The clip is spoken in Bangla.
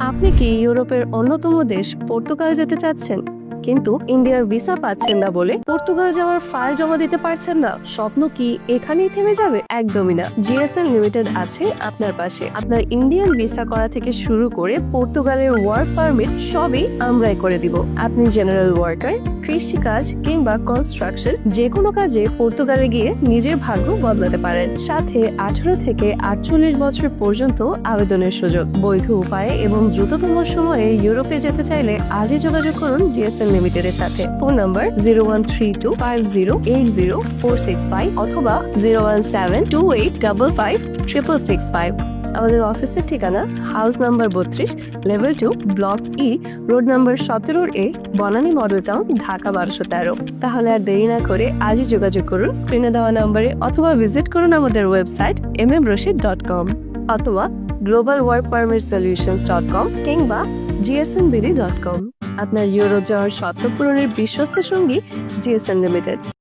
আপনি কি ইউরোপের অন্যতম দেশ পর্তুগাল যেতে চাচ্ছেন, কিন্তু ইন্ডিয়ার ভিসা পাচ্ছেন না বলে পর্তুগাল যাওয়ার ফাইল জমা দিতে পারছেন না? স্বপ্ন কি এখানেই থেমে যাবে? একদমই না। জিএসএল লিমিটেড আছে আপনার পাশে। আপনার ইন্ডিয়ান ভিসা করা থেকে শুরু করে পর্তুগালের ওয়ার্ক পারমিট সবই আমরাই করে দিব। আপনি জেনারেল ওয়ার্কার, কৃষিকাজ কিংবা কনস্ট্রাকশন, যে কোনো কাজে পর্তুগালে গিয়ে নিজের ভাগ্য বদলাতে পারেন। সাথে 18 থেকে 48 বছর পর্যন্ত আবেদনের সুযোগ। বৈধ উপায়ে এবং দ্রুততম সময়ে ইউরোপে যেতে চাইলে আজই যোগাযোগ করুন জিএসএল লিমিটেডের সাথে। ফোন নাম্বার 0132500465 অথবা 01728556665। আমাদের অফিসের ঠিকানা house number 32, level 2, block E, road number 17A, Banani model town, Dhaka 1213। তাহলে আর দেরি না করে আজই যোগাযোগ করুন স্ক্রিনে দেওয়া নাম্বারে, অথবা ভিজিট করুন আমাদের ওয়েবসাইট mmroshid.com অথবা globalworkpermitsolutions.com কিংবা gsnbd.com। আপনার ইউরোপ যাওয়ার স্বপ্ন পূরণের বিশ্বস্ত সঙ্গী জিএসএল লিমিটেড।